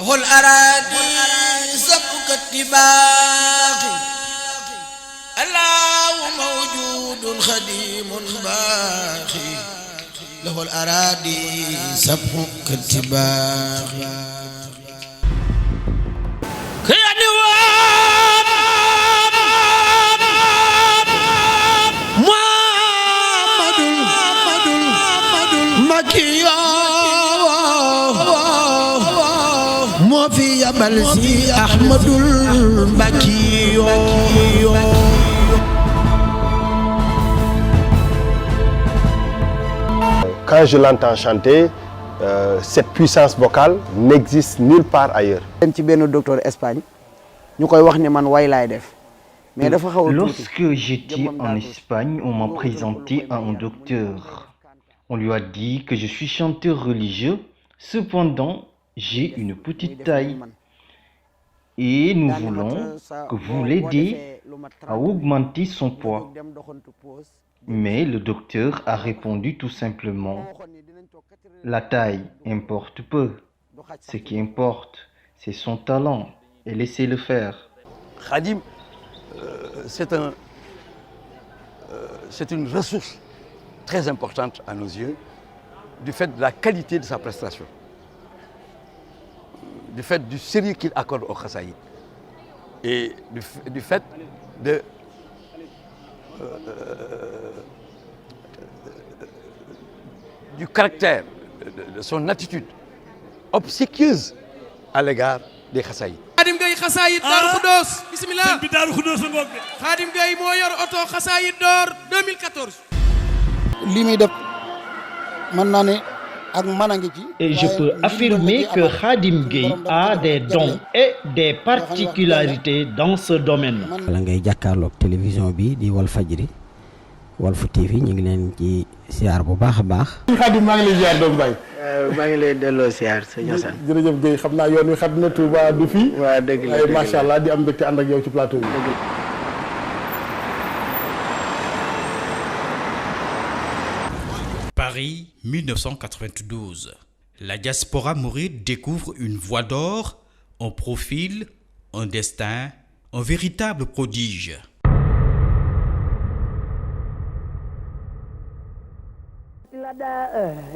له الأراضي سبك اتباق الله موجود خديم باقي له الأراضي سبك اتباق كيعني في يبلسي أحمد البكي. Quand je l'entends chanter, cette puissance vocale n'existe nulle part ailleurs. ci benn docteur Espagne ñu koy wax ni man way laay def. mais dafa xaw a tuuti. Lorsque j'étais en Espagne, on m'a présenté à un docteur. On lui a dit que je suis chanteur religieux. Cependant, j'ai une petite taille et nous voulons que vous l'aidez à augmenter son poids. Mais le docteur a répondu tout simplement, la taille importe peu. Ce qui importe, c'est son talent et laissez-le faire. Khadim, c'est une ressource très importante à nos yeux du fait de la qualité de sa prestation. Du fait du sérieux qu'il accorde au Khassaïd et du fait du caractère, de son attitude obséquieuse à l'égard des Khassaïd. Khadim Gueye Khassaïd Darou Khoudoss bismillah sëñ bi Darou Khoudoss ngok de Khadim Gueye moo yor oto Khassaïd d'or 2014. li muy def mën naa ne. Et je peux affirmer que Khadim Gueye a des dons et des particularités dans ce domaine. la ngay jàkkaarloog télévision bi di Walfadjri Walf TV ñu ngi leen ci siyaar bu baax a baax. Khadim maa ngi lay ziar doomu Baye. maa ngi lay delloo siyaar sëñ Assane. jërëjëf Gueye xam naa yoon wi xat na Touba du fii. waaw dëgg la macha allah di am mbégte ànd ak yow ci plateau bi. Paris 1992. La diaspora mouride découvre une voix d'or, un profil, un destin, un véritable prodige.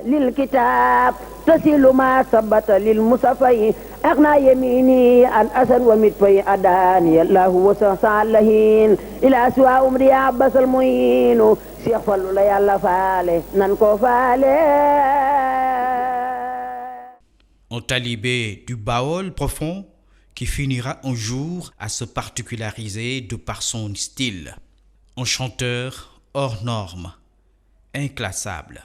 للكتاب تسل ما ثبت للمصطفى أغنى يميني عن أسن ومتفي أداني الله وسع اللهين إلى سوى أمري عباس المعين شيخ فلو لا يلا فالي ننكو فالي. Un talibé du Baol profond qui finira un jour à se particulariser de par son style. Un chanteur hors norme, inclassable.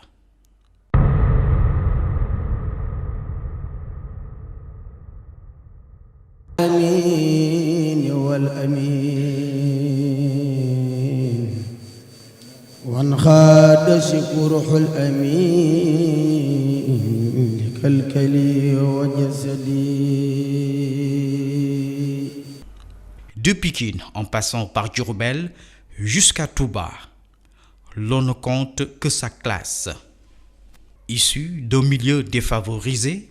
الأمين والأمين وانخاد شكره الأمين كالكلي وجسدي. De Pikine en passant par Diourbel jusqu'à Touba, l'on ne compte que sa classe. Issu d'un milieu défavorisé,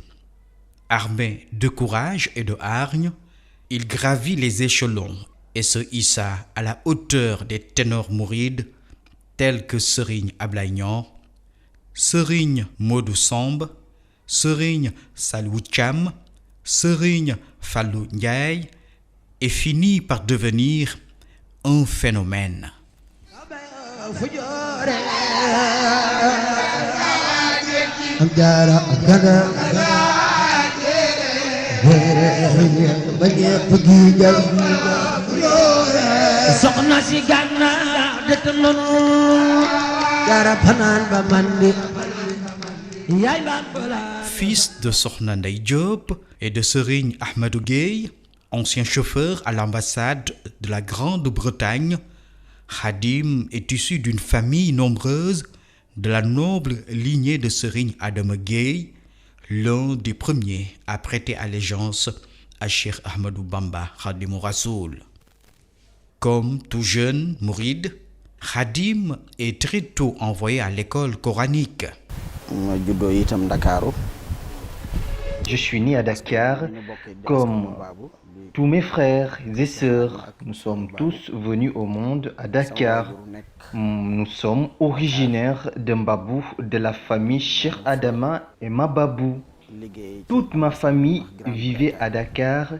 armé de courage et de hargne, il gravit les échelons et se hissa à la hauteur des ténors mourides tels que Serigne Ablaye Niang, Serigne Modou Samb, Serigne Saliou Thiam, Serigne Fallou Ndiaye et finit par devenir un phénomène. Fils de Sokhna Ndeye Diop et de Serigne Ahmadou Gueye, ancien chauffeur à l'ambassade de la Grande-Bretagne, Khadim est issu d'une famille nombreuse de la noble lignée de Serigne Adama Gueye, l'un des premiers à prêter allégeance à Cheikh Ahmadou Bamba Khadimou Rassoul. Comme tout jeune mouride, Khadim est très tôt envoyé à l'école coranique. ma juddoo itam Ndakaaru Je suis né à Dakar comme tous mes frères et sœurs. Nous sommes tous venus au monde à Dakar. Nous sommes originaires de Mbabou, de la famille Cheikh Adama et Mababou. Toute ma famille vivait à Dakar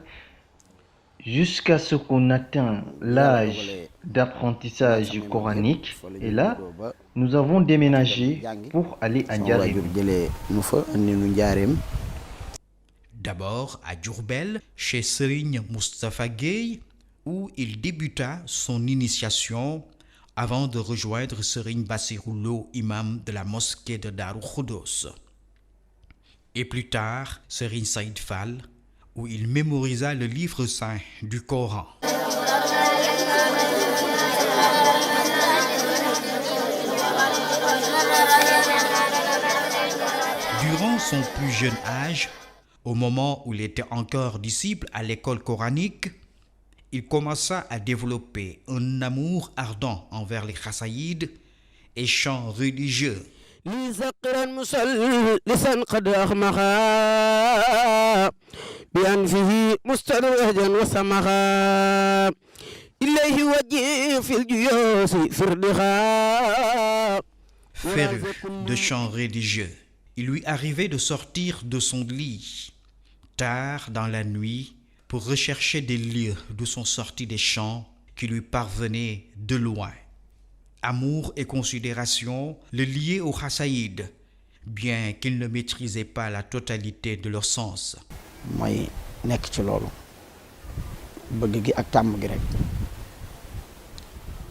jusqu'à ce qu'on atteigne l'âge d'apprentissage coranique. Et là, nous avons déménagé pour aller à Ndiarème. D'abord à Diourbel, chez Serigne Moustapha Gueye, où il débuta son initiation avant de rejoindre Serigne Bassirou Lo, imam de la mosquée de Darou Khoudoss. Et plus tard, Serigne Saïd Fall, où il mémorisa le livre saint du Coran. Durant son plus jeune âge, au moment où il était encore disciple à l'école coranique, il commença à développer un amour ardent envers les khassaïdes et chants religieux. Féru de chants religieux, il lui arrivait de sortir de son lit tard dans la nuit pour rechercher des lieux d'où sont sortis des chants qui lui parvenaient de loin. Amour et considération le liaient aux khassaïdes, bien qu'il ne maîtrisait pas la totalité de leur sens.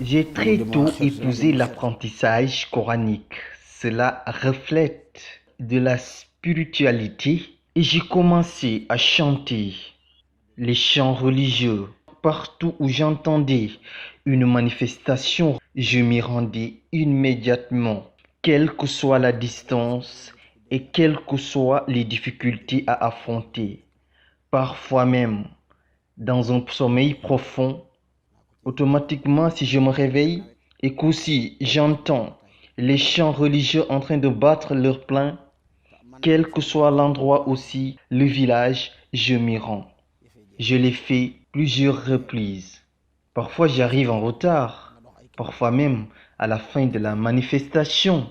J'ai très tôt épousé l'apprentissage coranique. Cela reflète de la spiritualité et j'ai commencé à chanter les chants religieux. Partout où j'entendais une manifestation, je m'y rendais immédiatement, quelle que soit la distance et quelles que soient les difficultés à affronter. Parfois même, dans un sommeil profond, automatiquement, si je me réveille et qu'aussi j'entends les chants religieux en train de battre leur plein, quel que soit l'endroit aussi, le village, je m'y rends. Je l'ai fait plusieurs reprises. Parfois j'arrive en retard, parfois même à la fin de la manifestation.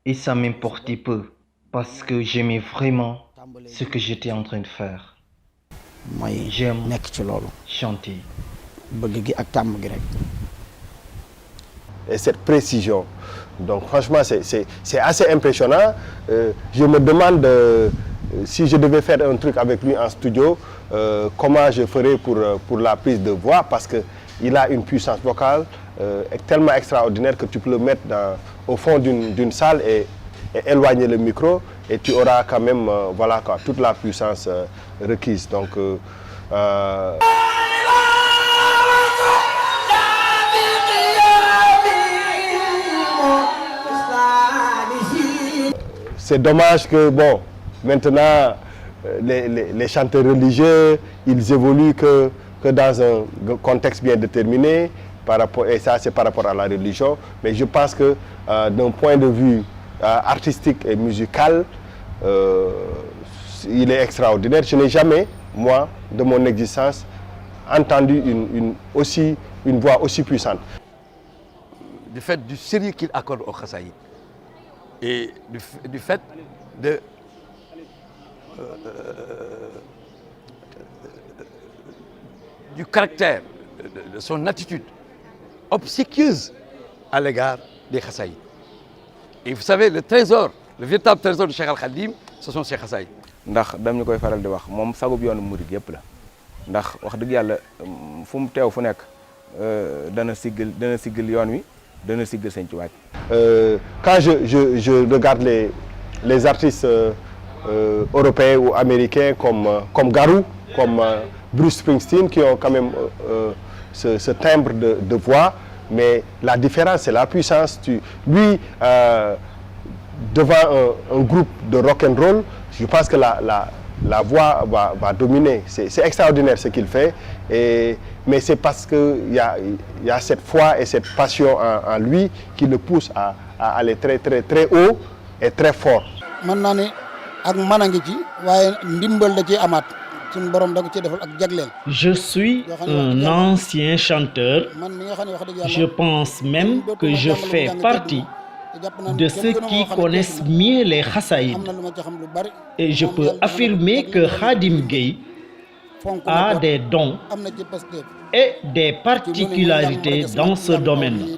Et ça m'importait peu, parce que j'aimais vraiment ce que j'étais en train de faire. J'aime chanter. Et cette précision, donc franchement c'est assez impressionnant. Je me demande si je devais faire un truc avec lui en studio, comment je ferais pour la prise de voix, parce qu'il a une puissance vocale tellement extraordinaire que tu peux le mettre au fond d'une salle et éloigner le micro et tu auras quand même voilà, quoi, toute la puissance requise. Donc, c'est dommage que, bon, maintenant, les chanteurs religieux, ils évoluent que dans un contexte bien déterminé, et ça c'est par rapport à la religion. Mais je pense que d'un point de vue artistique et musical, il est extraordinaire. Je n'ai jamais, moi, de mon existence, entendu une voix aussi puissante. Du fait du sérieux qu'il accorde au khassaïd et du fait du caractère, de son attitude obséquieuse à l'égard des khassaïd. Et vous savez, le véritable trésor de Cheikh Al Khadim, ce sont ces khassaïd. ndax dam ñu koy faral di wax moom sagub yoonu murid yëpp la ndax wax dëgg yàlla fu mu teew fu nekk dana siggal yoon wi dana siggal Sëñ Tuubaa. Quand je regarde les artistes européens ou américains comme Garou, comme Bruce Springsteen, qui ont quand même ce timbre de voix, mais la différence c'est la puissance. Lui, devant un groupe de rock and roll, je pense que la voix va dominer. C'est extraordinaire ce qu'il fait, mais c'est parce qu'il y a cette foi et cette passion en lui qui le pousse à aller très très très haut et très fort. mën naa ne ak mën a ngi ci waaye ndimbal da ciy amaat suñu borom da ko ci defal ak jagleel. Je suis un ancien chanteur. Je pense même que je fais partie de ceux qui connaissent mieux les Khassaïd. Et je peux affirmer que Khadim Gueye a des dons et des particularités dans ce domaine.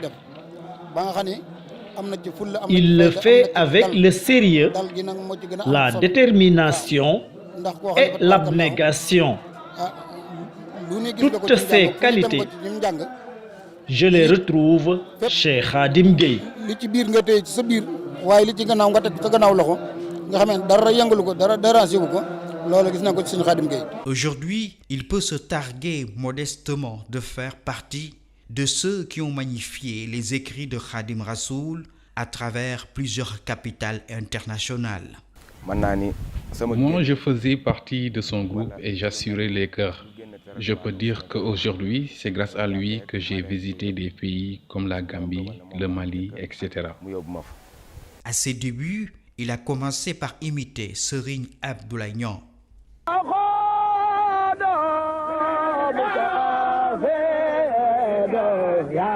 Il le fait avec le sérieux, la détermination et l'abnégation. Toutes ces qualités, je les retrouve chez Khadim Gueye. Aujourd'hui, il peut se targuer modestement de faire partie de ceux qui ont magnifié les écrits de Khadim Rassoul à travers plusieurs capitales internationales. Moi, je faisais partie de son groupe et j'assurais les chœurs. Je peux dire qu'aujourd'hui, c'est grâce à lui que j'ai visité des pays comme la Gambie, le Mali, etc. À ses débuts, il a commencé par imiter Serigne Abdoulaye Niang.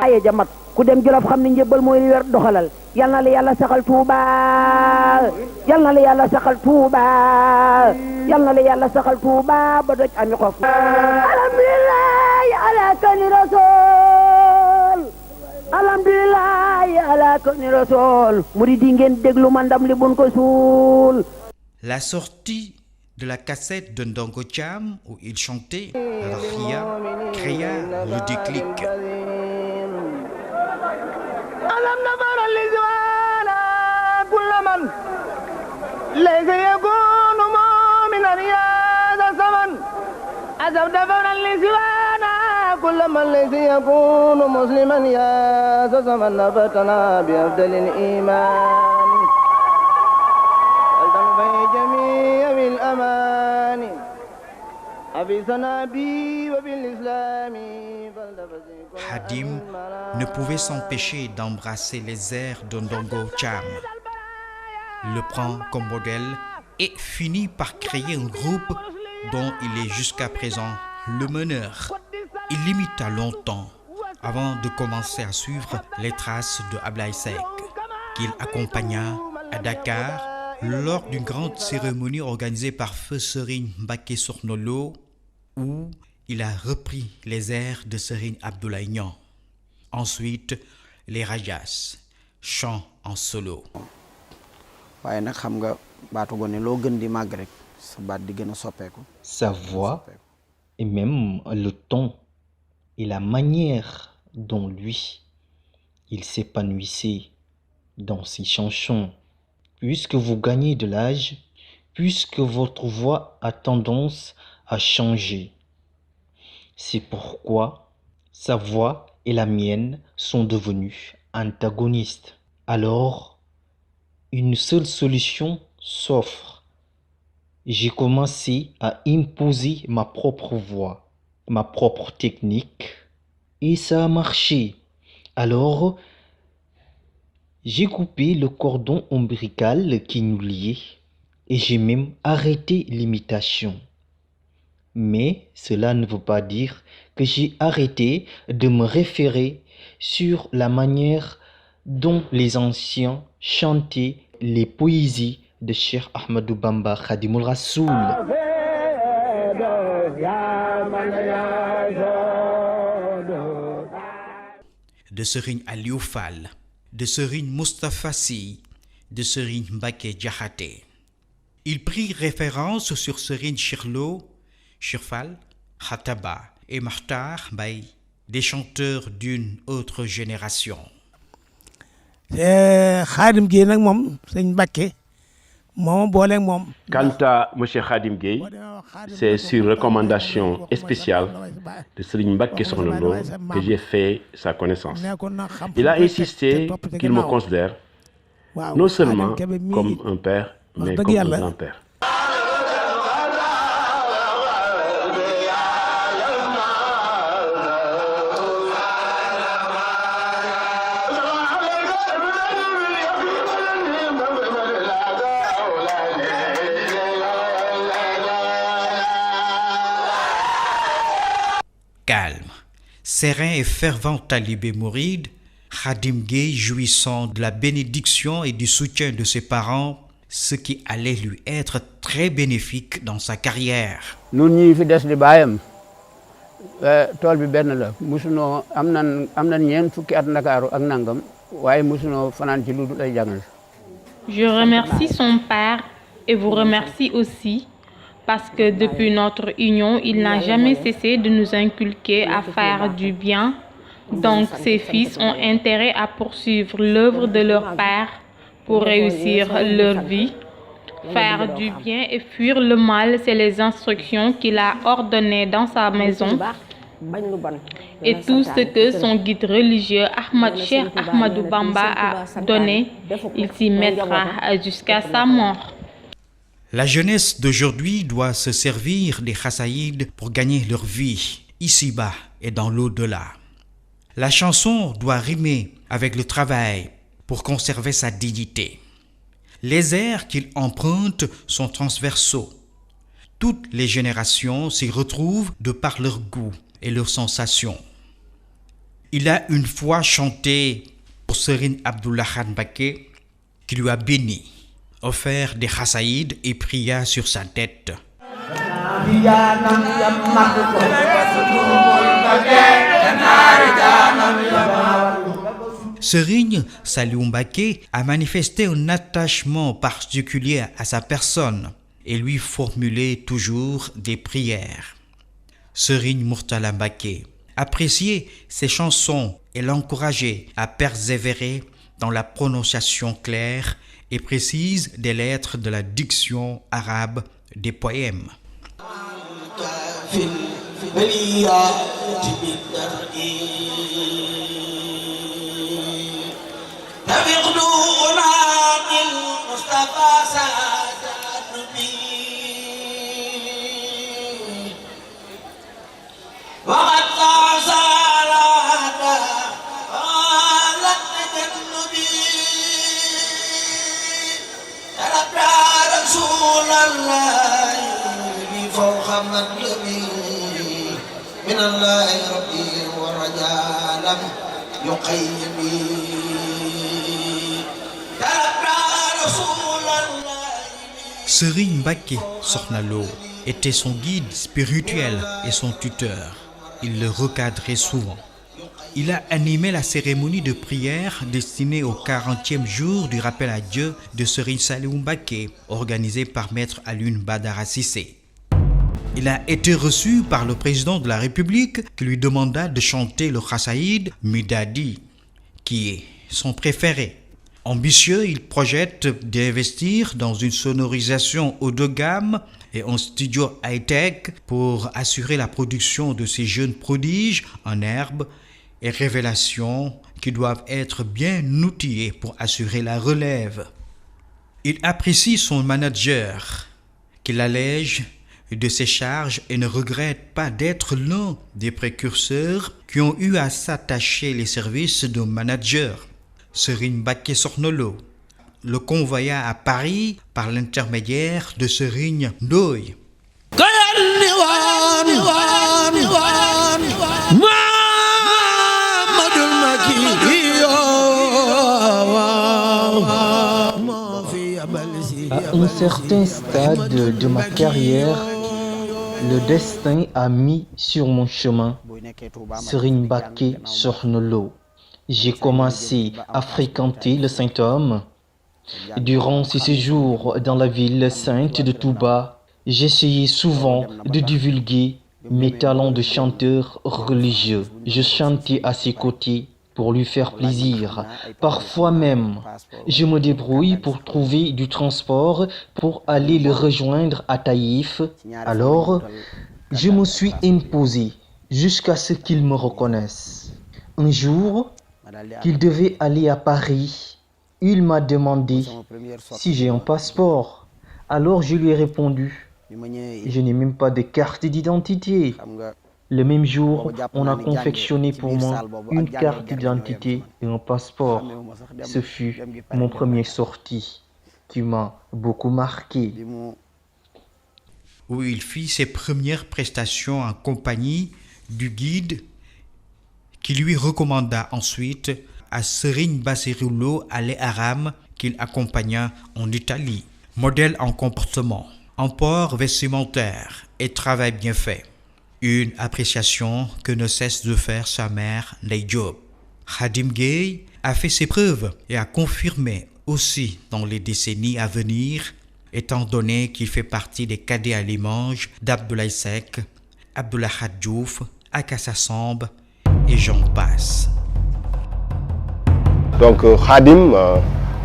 aye jamat ku dem Jolof xam ni njëbbal mooy li wer doxalal yal na la yàlla saxal Tuuba yal na la yàlla saxal Tuuba yal na la yàlla saxal Tuuba ba doj ami xof alhamdulillahi ala kani rasul alhamdulillahi ala kani rasul muridi ngeen déglu ma ndam li bun ko suul. La sortie de la cassette de Ndongo Thiam où il chantait Rakhia créa le déclic. ألم نبر الإزوان كل من ليس يكون مؤمنا يا ذا الزمن أزم دبر الإزوان كل من ليس يكون مسلما يا ذا الزمن نبتنا بأفضل الإيمان فلتنفي جميع بالأمان أبيسنا بي وبالإسلام. Khadim ne pouvait s'empêcher d'embrasser les airs de Ndongo Thiam, le prend comme modèle et finit par créer un groupe dont il est jusqu'à présent le meneur. Il l'imita longtemps avant de commencer à suivre les traces de Ablaye Seck, qu'il accompagna à Dakar lors d'une grande cérémonie organisée par Feu Serigne Mbacké Sokhna Lo, où il a repris les airs de Serigne Abdoulaye Niang. Ensuite, les rajas, chant en solo. Sa voix et même le ton et la manière dont lui, il s'épanouissait dans ses chansons. Puisque vous gagnez de l'âge, puisque votre voix a tendance à changer. C'est pourquoi sa voix et la mienne sont devenues antagonistes. Alors, une seule solution s'offre. J'ai commencé à imposer ma propre voix, ma propre technique, et ça a marché. Alors, j'ai coupé le cordon ombilical qui nous liait et j'ai même arrêté l'imitation. Mais cela ne veut pas dire que j'ai arrêté de me référer sur la manière dont les anciens chantaient les poésies de Cheikh Ahmadou Bamba Khadimul Rassoul. De Serigne Aliou Fall, de Serigne Moustapha Sy, de Serigne Mbacké Diakhaté. Il prit référence sur Serigne Chirlo, Chirfal, Khataba et Makhtar Mbaye, des chanteurs d'une autre génération. Khadim Gueye nag moom sëñ Mbacké moom booleeg moom. Quant à M. Khadim Gueye, c'est sur recommandation spéciale de Serigne Mbacké Sokhna Lo que j'ai fait sa connaissance. Il a insisté qu'il me considère non seulement comme un père, mais comme un grand-père. Calme, serein et fervent talibé mouride, Khadim Gueye jouissant de la bénédiction et du soutien de ses parents, ce qui allait lui être très bénéfique dans sa carrière. Nous ñi fi des di bayam tool bi benn la musuno am nan ñeen fukki at Ndakaaru ak nangam waaye musuno fanaan ci lu dul ay jàngal. Je remercie son père et vous remercie aussi parce que depuis notre union, il n'a jamais cessé de nous inculquer à faire du bien. Donc ses fils ont intérêt à poursuivre l'œuvre de leur père pour réussir leur vie. Faire du bien et fuir le mal, c'est les instructions qu'il a ordonnées dans sa maison. Et tout ce que son guide religieux Ahmad Cheikh Ahmadou Bamba a donné, il s'y mettra jusqu'à sa mort. La jeunesse d'aujourd'hui doit se servir des Khassaïdes pour gagner leur vie, ici-bas et dans l'au-delà. La chanson doit rimer avec le travail pour conserver sa dignité. Les airs qu'il emprunte sont transversaux. Toutes les générations s'y retrouvent de par leur goût et leurs sensations. Il a une fois chanté pour Serigne Abdou Lahad Mbacké qui lui a béni, offert des khassaïdes et pria sur sa tête. Serigne Saliou Mbacké a manifesté un attachement particulier à sa personne et lui formulait toujours des prières. Serigne Mourtala Mbacké appréciait ses chansons et l'encourageait à persévérer dans la prononciation claire et précise des lettres de la diction arabe des poèmes. Serigne Mbacké Sokhna Lo était son guide spirituel et son tuteur. Il le recadrait souvent. Il a animé la cérémonie de prière destinée au 40e jour du rappel à Dieu de Serigne Saliou Mbacké, organisée par Maître Alioune Badara Cissé. Il a été reçu par le président de la République qui lui demanda de chanter le khassaïd Midadi, qui est son préféré. Ambitieux, il projette d'investir dans une sonorisation haut de gamme et un studio high-tech pour assurer la production de ces jeunes prodiges en herbe et révélations qui doivent être bien outillés pour assurer la relève. Il apprécie son manager, qui l'allège de ses charges et ne regrette pas d'être l'un des précurseurs qui ont eu à s'attacher les services de manager. Serigne Mbacké Sokhna Lo le convoya à Paris par l'intermédiaire de Serigne Ndoye. À un certain stade de ma carrière, le destin a mis sur mon chemin Serigne Mbacké Sokhna Lo. J'ai commencé à fréquenter le Saint-Homme. Durant ces séjours dans la ville sainte de Touba, j'essayais souvent de divulguer mes talents de chanteur religieux. Je chantais à ses côtés pour lui faire plaisir. Parfois même, je me débrouille pour trouver du transport pour aller le rejoindre à Taïf. Alors, je me suis imposé jusqu'à ce qu'il me reconnaisse. Un jour, qu'il devait aller à Paris, il m'a demandé si j'ai un passeport. Alors je lui ai répondu, je n'ai même pas de carte d'identité. Le même jour, on a confectionné pour moi une carte d'identité et un passeport. Ce fut mon premier sortie qui m'a beaucoup marqué. Où il fit ses premières prestations en compagnie du guide qui lui recommanda ensuite à Serigne Bassirou Lo Allé Aram qu'il accompagna en Italie. Modèle en comportement, en port vestimentaire et travail bien fait. Une appréciation que ne cesse de faire sa mère Ndeye Diop. Khadim Gueye a fait ses preuves et a confirmé aussi dans les décennies à venir, étant donné qu'il fait partie des cadets à Limoges d'Abdoulaye Seck, Abdoulaye Diouf, Akassa Samb et j'en passe. Donc Khadim,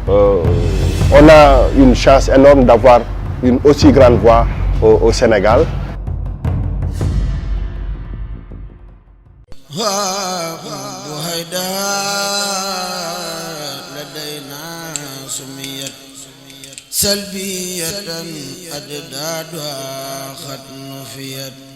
on a une chance énorme d'avoir une aussi grande voix au Sénégal. سلبية أجدادها قد نفيت